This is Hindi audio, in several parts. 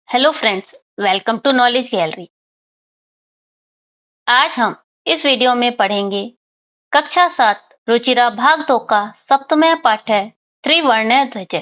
Hello friends, welcome to knowledge gallery. आज हम इस वीडियो में पढ़ेंगे कक्षा 7 रुचिरा भाग 2 का सप्तम पाठ है त्रिवर्ण ध्वज।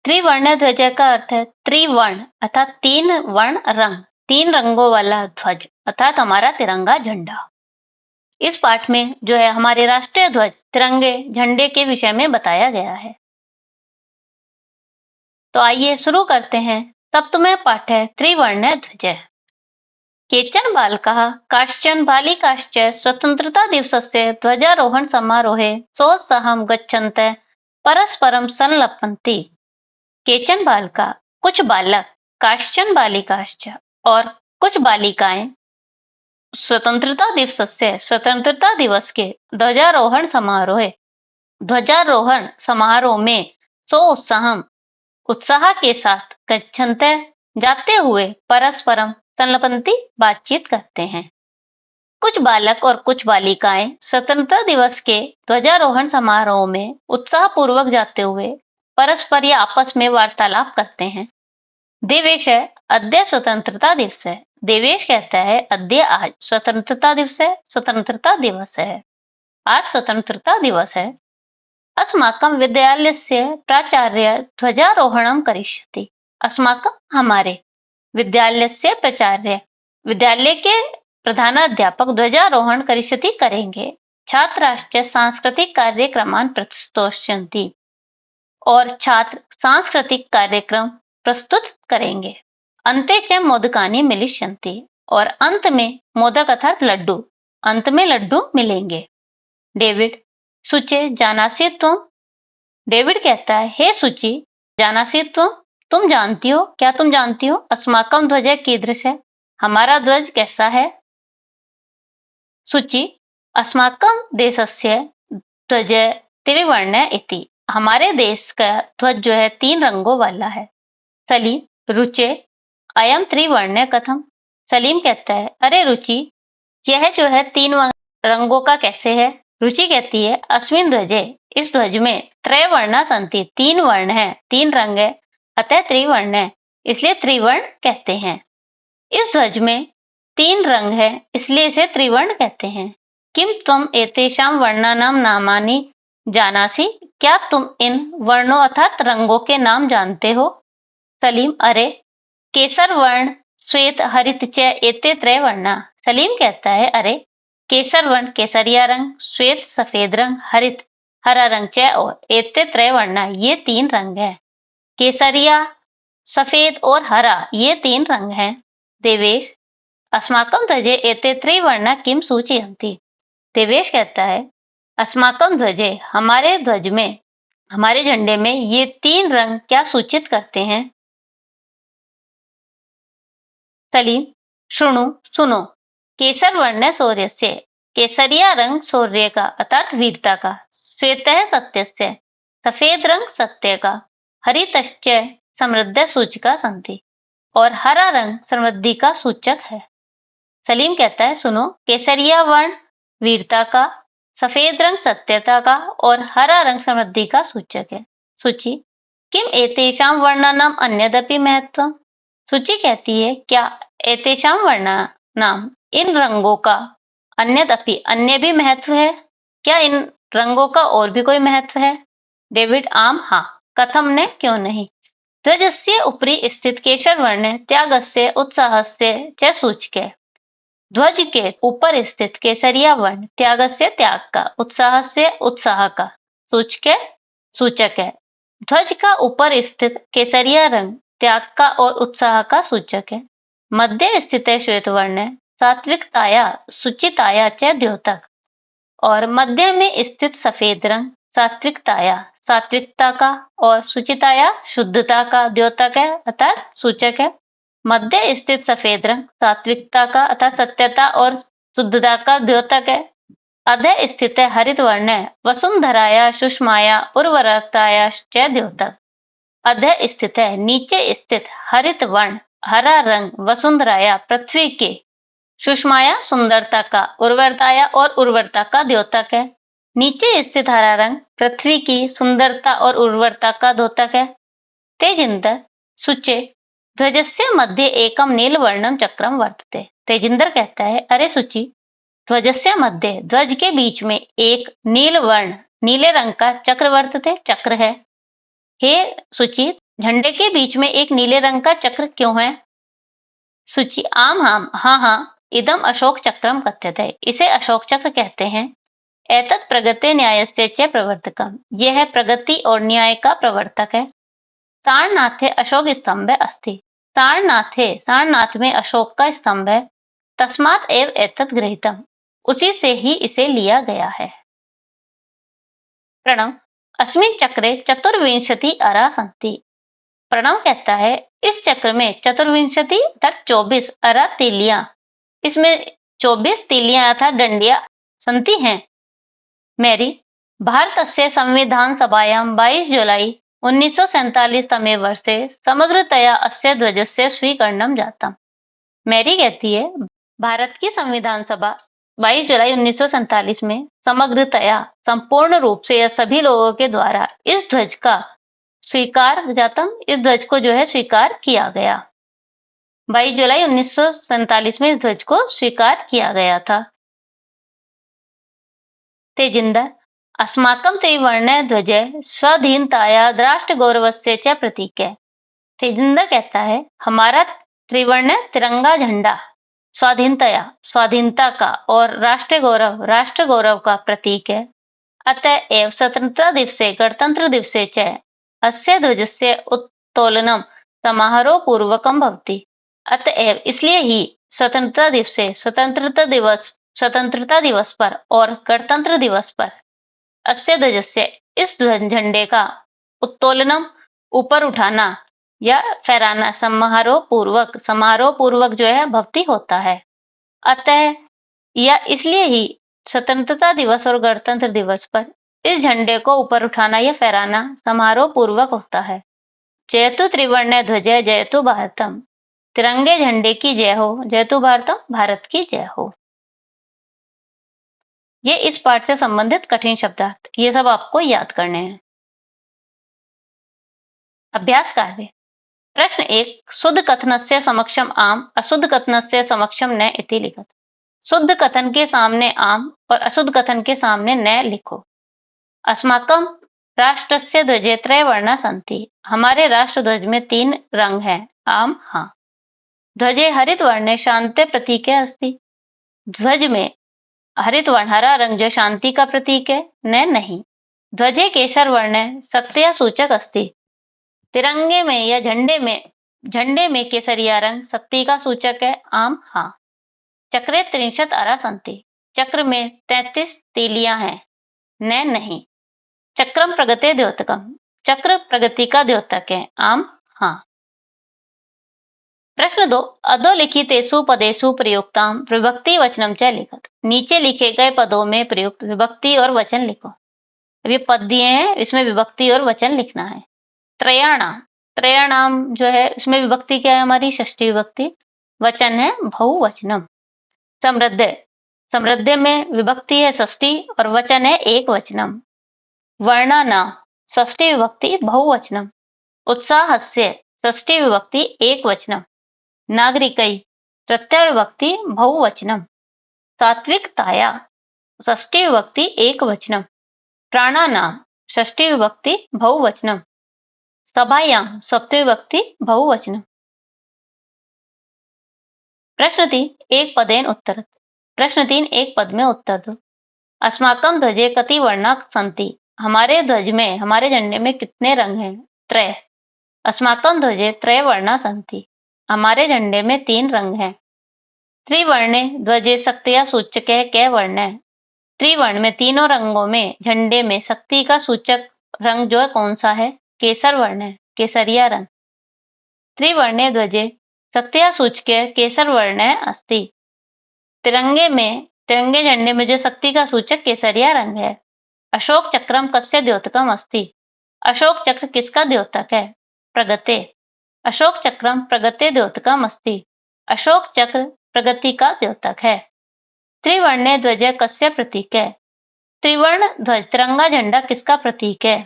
त्रिवर्ण ध्वज का अर्थ है त्रिवर्ण अर्थात तीन वर्ण रंग, तीन रंगों वाला ध्वज अर्थात हमारा तिरंगा झंडा। इस पाठ में जो है हमारे राष्ट्रीय ध्वज तिरंगे झंडे के विषय में बताया गया है। तो आइए शुरू करते हैं। सप्तम पाठ है त्रिवर्ण ध्वज। केचन बालकाः काश्चन बालिकाश्च स्वतन्त्रतादिवसस्य ध्वजारोहण समारोहे सोत्साहं गच्छन्तः परस्परं संलपन्ति। केचन बालका कुछ बालक, काश्चन बालिकाश्च और कुछ बालिकाएं स्वतंत्रता दिवसस्य स्वतंत्रता दिवस के ध्वजारोहण समारोह में सोत्साहं उत्साह के साथ गच्छन्तः जाते हुए परस्परम संलपन्ति बातचीत करते हैं। कुछ बालक और कुछ बालिकाएं स्वतंत्रता दिवस के ध्वजारोहण समारोह में उत्साहपूर्वक जाते हुए परस्पर या आपस में वार्तालाप करते हैं। देवेश है अद्य स्वतंत्रता दिवस है। देवेश कहता है अद्य आज स्वतंत्रता दिवस है, स्वतंत्रता दिवस है, आज स्वतंत्रता दिवस है। अस्माकं विद्यालयस्य प्राचार्य ध्वजारोहणं करिष्यति। अस्माकं हमारे विद्यालयस्य प्राचार्य विद्यालय के प्रधानाध्यापक ध्वजारोहण करिष्यति करेंगे। छात्राश्च सांस्कृतिक कार्यक्रमान् प्रस्तोष्यन्ति और छात्र सांस्कृतिक कार्यक्रम प्रस्तुत करेंगे। अन्ते च मोदकानि मिलिष्यन्ति और अंत में मोदक अर्थात लड्डू, अंत में लड्डू मिलेंगे। डेविड सुचे जानासि तुम। डेविड कहता है हे सुचि जानासि तुम जानती हो, क्या तुम जानती हो अस्माकं ध्वज कीदृश है, हमारा ध्वज कैसा है। सुचि अस्माकं देशस्य ध्वज त्रिवर्ण इति, हमारे देश का ध्वज जो है तीन रंगों वाला है। सलीम रुचे अयम त्रिवर्ण कथम। सलीम कहता है अरे रुचि यह जो है तीन रंगों का कैसे है। रुचि कहती है अस्मिन् ध्वजे इस ध्वज में त्रयवर्णा सन्ति, तीन वर्ण है, तीन रंग है, अतः त्रिवर्ण है, इसलिए त्रिवर्ण कहते हैं। इस ध्वज में तीन रंग है इसलिए इसे त्रिवर्ण कहते हैं। किम त्वम एतेषां वर्णानां नामानि जानासि, क्या तुम इन वर्णों अर्थात रंगों के नाम जानते हो। सलीम अरे केसर वर्ण श्वेत हरित च एते त्रयवर्णा। सलीम कहता है अरे केसर वर्ण केसरिया रंग, श्वेत सफेद रंग, हरित हरा रंग च और एते त्रयवर्णा ये तीन रंग है। केसरिया सफेद और हरा ये तीन रंग हैं। देवेश अस्माकं ध्वजे एते त्रिवर्णा किम सूचयन्ति। देवेश कहता है अस्माकं ध्वजे हमारे ध्वज में, हमारे झंडे में ये तीन रंग क्या सूचित करते हैं। सलीम शृणु सुनो केसर वर्ण शौर्यस्य, केसरिया रंग शौर्य का अर्थात वीरता का, श्वेतः सत्यस्य सफेद रंग सत्य का, हरितश्च समृद्ध सूचिका संति और हरा रंग समृद्धि का सूचक है। सलीम कहता है सुनो केसरिया वर्ण वीरता का, सफेद रंग सत्यता का और हरा रंग समृद्धि का सूचक है। सूची किम एतेषां वर्णानाम अन्यदपि महत्व। सूची कहती है क्या एतेषां वर्णानाम इन रंगों का अन्यदपि अन्य भी महत्व है, क्या इन रंगों का और भी कोई महत्व है। डेविड आम हाँ, कथम ने क्यों नहीं। ध्वजस्य उपरि स्थित केसर वर्ण त्यागस्य उत्साहस्य च सूचक। ध्वज के ऊपर स्थित केसरिया वर्ण त्यागस्य त्याग का, उत्साहस्य उत्साह का सूचक है। ध्वज का ऊपर स्थित केसरिया रंग त्याग का और उत्साह का सूचक है। मध्य स्थित श्वेत वर्ण सात्विकताया शुचिताया च द्योतक और मध्य में स्थित सफेद रंग सात्विकताया सात्विकता का और शुचिताया शुद्धता का द्योतक है अर्थात सूचक है। मध्य स्थित सफेद रंग सात्विकता का अर्थात सत्यता और शुद्धता का द्योतक है। अधः स्थित है हरित वर्ण वसुंधराया सुषमाया उर्वरकताया च द्योतक। अधः स्थित है नीचे स्थित हरित वर्ण हरा रंग वसुंधराया पृथ्वी के, सुषमाया सुंदरता का, उर्वरताया और उर्वरता का द्योतक है। नीचे स्थित हरा रंग पृथ्वी की सुंदरता और उर्वरता का द्योतक है। तेजिंदर सुचे ध्वजस्य मध्ये एकम नीलवर्णम चक्रम वर्तते। तेजिंदर कहता है, अरे सुचि, ध्वजस्य मध्य, ध्वज के बीच में एक नीलवर्ण, नीले रंग का चक्र वर्तते, चक्र है। हे सुचि, झंडे के बीच में एक नीले रंग का चक्र क्यों है? सुचि, आम हाम, हाँ हाँ, इदम अशोक चक्रम कथ्यते, इसे अशोक चक्र कहते हैं। एतत् प्रगते न्यायस्य च प्रवर्तकम, यह है प्रगति और न्याय का प्रवर्तक है। सारनाथे अशोक स्तंभ अस्ति, सारनाथे, सारनाथ में अशोक का स्तंभ है। तस्मात् एव एतत् गृहीतम, उसी से ही इसे लिया गया है। प्रणव, अस्मिन् चक्रे चतुर्विंशति अरा सन्ति। प्रणव कहता है, इस चक्र में चतुर्विंशति अर्थात 24 अरा तीलियां, इसमें 24 तीलियां अर्थात डंडियां संति हैं। मेरी, भारतस्य संविधान सभायां 22 जुलाई 1947 तमे वर्षे समग्रतया अस्य ध्वजस्य स्वीकरणं जातम्। मैरी कहती है, भारत की संविधान सभा 22 जुलाई 1947 में समग्रतया, संपूर्ण रूप से या सभी लोगों के द्वारा इस ध्वज का स्वीकार जातम, इस ध्वज को जो है स्वीकार किया गया। 22 जुलाई 1947 में इस ध्वज को स्वीकार किया गया था। तेजिंदर, अस्माकं त्रिवर्ण ध्वज स्वाधीनताया राष्ट्रगौरवस्य च प्रतीक है। तेजिंदर कहता है, हमारा त्रिवर्ण तिरंगा झंडा स्वाधीनतया, स्वाधीनता का, और राष्ट्र गौरव का प्रतीक है। अतएव स्वतंत्रता दिवसे गणतंत्र दिवसे च अस्य ध्वजस्य उत्तोलनम समारोह पूर्वकम भवति। अतएव इसलिए ही स्वतंत्रता दिवस पर और गणतंत्र दिवस पर अस्य ध्वजस्य, इस झंडे का उत्तोलनम, ऊपर उठाना या फहराना, समारोह पूर्वक जो है भक्ति होता है। अतः या इसलिए ही स्वतंत्रता दिवस और गणतंत्र दिवस पर इस झंडे को ऊपर उठाना या फहराना समारोह पूर्वक होता है। जयतु त्रिवर्ण ध्वज जयतु भारतम, तिरंगे झंडे की जय हो, जयतु भारतम, भारत की जय हो। ये इस पाठ से संबंधित कठिन शब्दार्थ, ये सब आपको याद करने हैं। अभ्यास कार्य। प्रश्न 1, शुद्ध कथनस्य समक्षम आम, अशुद्ध कथनस्य समक्षम न इति लिखत। शुद्ध कथन के सामने आम और अशुद्ध कथन के सामने न लिखो। अस्माकं राष्ट्रस्य ध्वजे त्रय वर्णा सन्ति, हमारे राष्ट्र ध्वज में 3 रंग हैं। आम, हाँ। ध्वजे हरित वर्णे शांति प्रतीके अस्ति, ध्वज में हरित वर्ण, हरा रंग जो शांति का प्रतीक है, नहीं। ध्वजे केसर वर्ण सत्य सूचक अस्ति, तिरंगे में या झंडे में केसरिया रंग सत्य का सूचक है। आम, हाँ। चक्रे 63 अरा सन्ति, चक्र में 33 तीलियां हैं। नहीं। चक्रम प्रगते द्योतकम, चक्र प्रगति का द्योतक है। आम, हाँ। प्रश्न 2, अधोलिखितेषु पदेषु प्रयुक्तां विभक्ति वचनम च लिखत। नीचे लिखे गए पदों में प्रयुक्त विभक्ति और वचन लिखो। अब ये पद दिए हैं, इसमें विभक्ति और वचन लिखना है। त्रयाणाम, त्रयाणाम जो है इसमें विभक्ति क्या है हमारी? षष्ठी विभक्ति। वचन है बहुवचनम। समृद्ध, समृद्ध में विभक्ति है षष्ठी और वचन है एक वचनम। वर्णानां, षष्ठी विभक्ति बहुवचनम। उत्साहस्य, षष्ठी विभक्ति एक वचनम। नागरिकै, तृतीया विभक्ति बहुवचनम। सात्विकताया, षष्ठी विभक्ति एक वचनम। प्राणानां, षष्ठी विभक्ति बहुवचनम। सभायां, सप्तमी विभक्ति बहुवचनम। प्रश्न 3, एक पदेन उत्तर। प्रश्न 3, एक पद में उत्तर दो। अस्माकं ध्वजे कति वर्णा सन्ति, हमारे ध्वज में, हमारे झंडे में कितने रंग हैं? त्रय। अस्माकं ध्वजे त्रय वर्णा सन्ति, हमारे झंडे में 3 रंग हैं। त्रिवर्णे ध्वजे शक्त्या सूचके कै वर्ण। त्रिवर्ण में, तीनों रंगों में, झंडे में शक्ति का सूचक रंग जो है कौन सा है? केसर वर्ण है, केसरिया रंग। त्रिवर्णे ध्वजे शक्त्या सूचके केसर वर्ण अस्ति, तिरंगे झंडे में जो शक्ति का सूचक केसरिया रंग है। अशोक चक्रम कस्य द्योतकम अस्ति, अशोक चक्र किसका द्योतक है? प्रगते। अशोक चक्रम प्रगते द्योतकम अस्ति, अशोक चक्र प्रगति का द्योतक है। त्रिवर्णे ध्वज कस्य प्रतीक है? त्रिवर्ण ध्वज, तिरंगा झंडा किसका प्रतीक है?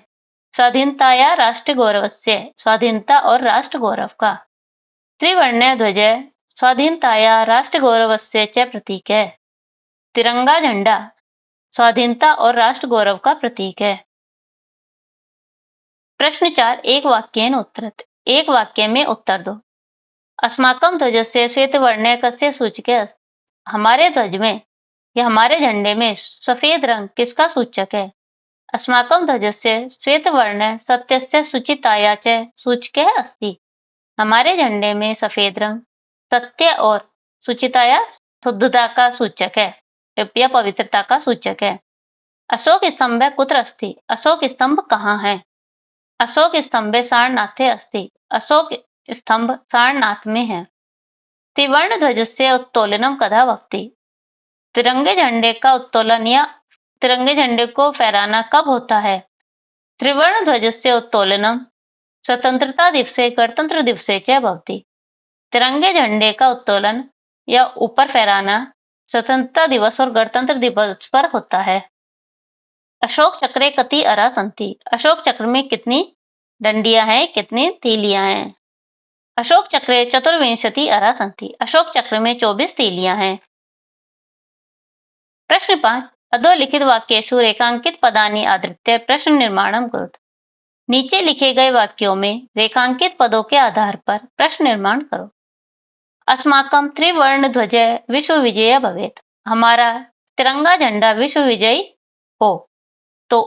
स्वाधीनताया राष्ट्र गौरवस्य, स्वाधीनता और राष्ट्र गौरव का। त्रिवर्णे ध्वजे स्वाधीनताया राष्ट्रगौरवस्य च प्रतीक है। तिरंगा झंडा स्वाधीनता और राष्ट्र गौरव का प्रतीक है। प्रश्न 4 एक वाक्येन उत्तरत। एक वाक्य में उत्तर दो। अस्माकं ध्वजस्य श्वेतवर्णे कस्य सूचके अस्ति? हमारे ध्वज में या हमारे झंडे में सफेद रंग किसका सूचक है? अस्माकं ध्वजस्य श्वेतवर्णे सत्यस्य शुचिताया च सूचके अस्ति। हमारे झंडे में सफेद रंग सत्य और शुचिताया शुद्धता का सूचक है या पवित्रता का सूचक है। अशोक स्तंभे कुत्र अस्ति? अशोक स्तंभ कहाँ है? अशोक स्तंभे सारनाथे अस्ति। अशोक स्तंभ सारनाथ में है। त्रिवर्ण ध्वजस्य उत्तोलनम कदा भवति? तिरंगे झंडे का उत्तोलन या तिरंगे झंडे को फहराना कब होता है? त्रिवर्ण ध्वजस्य उत्तोलनम स्वतंत्रता दिवसे गणतंत्र दिवसे च भवति। तिरंगे झंडे का उत्तोलन या ऊपर फहराना स्वतंत्रता दिवस और गणतंत्र दिवस पर होता है। अशोक चक्रे कति अरा सन्ति? अशोक चक्र में कितनी डंडियां हैं, कितनी तीलियां हैं? अशोक चक्रे चतुर्विंशति अरा सन्ति। अशोक चक्र में 24 तीलियां हैं। प्रश्न 5 अधोलिखित वाक्येषु रेखांकित पदानि आधृत्य प्रश्न निर्माणं कुरुत। नीचे लिखे गए वाक्यों में रेखांकित पदों के आधार पर प्रश्न निर्माण करो। अस्माकं त्रिवर्ण ध्वज विश्व विजय भवेत्। हमारा तिरंगा झंडा विश्व विजयी हो। तो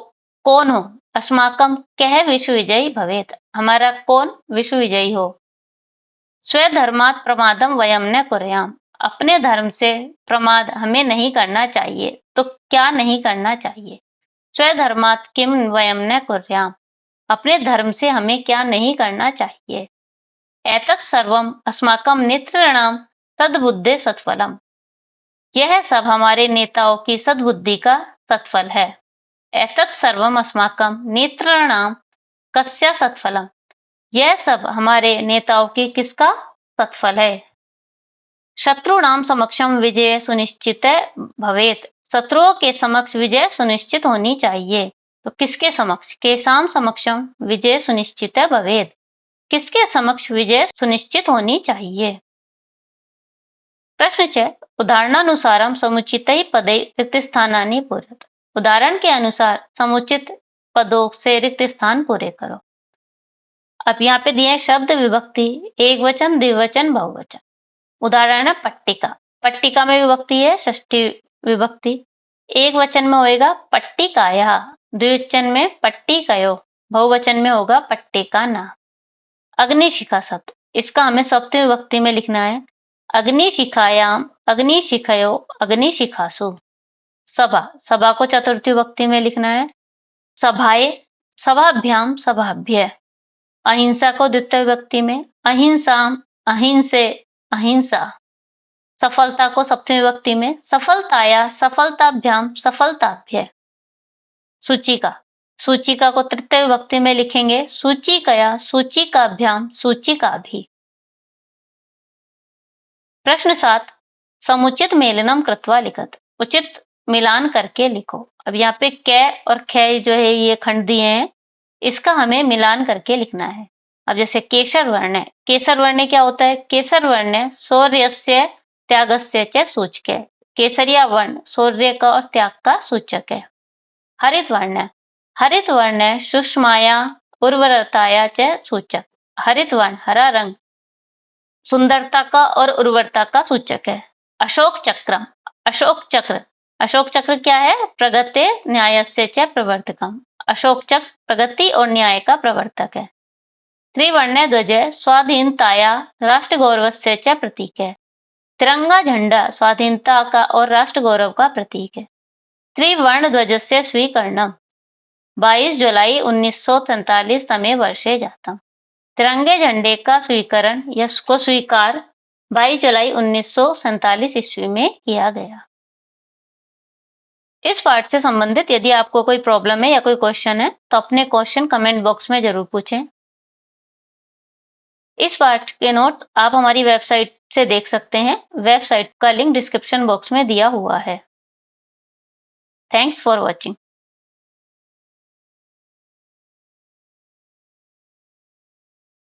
कौन हो? अस्माकं कः विश्व विजयी भवेत्। हमारा कौन विश्व विजयी हो। स्वधर्मात् प्रमादं वयं न कुर्याम। अपने धर्म से प्रमाद हमें नहीं करना चाहिए। तो क्या नहीं करना चाहिए? स्वधर्मात् किम वयं न कुर्याम। अपने धर्म से हमें क्या नहीं करना चाहिए। एतत् सर्वम् अस्माकं नेतॄणां सद्बुद्धेः सत्फलम्। यह सब हमारे नेताओं की सद्बुद्धि का सत्फल है। एतत् सर्वम् अस्माकं नेतॄणां कस्य सत्फलम्। यह सब हमारे नेताओं की किसका सत्फल है। शत्रुणां समक्षम विजय सुनिश्चित भवेत्। शत्रुओं के समक्ष विजय सुनिश्चित होनी चाहिए। तो किसके समक्ष? केषां समक्षम विजय सुनिश्चित भवेत्। किसके समक्ष विजय सुनिश्चित होनी चाहिए। प्रश्न 6 उदाहरणानुसारम समुचितैः पदैः रिक्तस्थानानि पूरयतु। उदाहरण के अनुसार समुचित पदों से रिक्त स्थान पूरे करो। अब यहाँ पे दिए शब्द विभक्ति एक वचन द्विवचन बहुवचन। उदाहरण है पट्टिका। पट्टिका में विभक्ति है षष्ठी विभक्ति। एक वचन में होएगा पट्टिकायाः, द्विवचन में पट्टिकयो, बहुवचन में होगा पट्टिकाना। अग्निशिखा शब्द इसका हमें सप्तमी विभक्ति में लिखना है। अग्निशिखायाम, अग्निशिखयो, अग्निशिखासु। सभा, सभा को चतुर्थी विभक्ति में लिखना है। सभाए, सभाभ्याम, सभाभ्य। अहिंसा को द्वितीय विभक्ति में। अहिंसाम, अहिंसे, अहिंसा। सफलता को सप्तमी विभक्ति में। सफलताया, सफलताभ्याम, सफलताभ्य। सूचिका, सूचिका को तृतीय विभक्ति में लिखेंगे। सूचिकया, सूचिकाभ्याम, सूचिकाभि। प्रश्न 7 समुचित मेलनम कृत्वा लिखत। उचित मिलान करके लिखो। अब यहाँ पे कै और खे जो है ये खंड दिए हैं, इसका हमें मिलान करके लिखना है। अब जैसे केसर वर्ण है। केसर वर्ण क्या होता है? केसर वर्ण शौर्यस्य त्यागस्य च सूचक है। केसरिया वर्ण शौर्य का और त्याग का सूचक है। हरित वर्ण, हरित वर्ण सुषमाया उर्वरताया च सूचक। हरित वर्ण हरा रंग सुंदरता का और उर्वरता का सूचक है। अशोक चक्रम, अशोक चक्र, अशोक चक्र क्या है? प्रगते न्यायस्य च प्रवर्तकम। अशोक चक्र प्रगति और न्याय का प्रवर्तक है। त्रिवर्ण ध्वज स्वाधीनताया राष्ट्र गौरवस्य च प्रतीक है। तिरंगा झंडा स्वाधीनता का और राष्ट्र गौरव का प्रतीक है। त्रिवर्ण ध्वजस्य स्वीकरणम 22 जुलाई 1947 तमे वर्षे जातम। तिरंगे झंडे का स्वीकरण या उसको स्वीकार 22 जुलाई 1947 ईस्वी में किया गया। इस पाठ से संबंधित यदि आपको कोई प्रॉब्लम है या कोई क्वेश्चन है तो अपने क्वेश्चन कमेंट बॉक्स में जरूर पूछें। इस पाठ के नोट्स आप हमारी वेबसाइट से देख सकते हैं। वेबसाइट का लिंक डिस्क्रिप्शन बॉक्स में दिया हुआ है। Thanks for watching.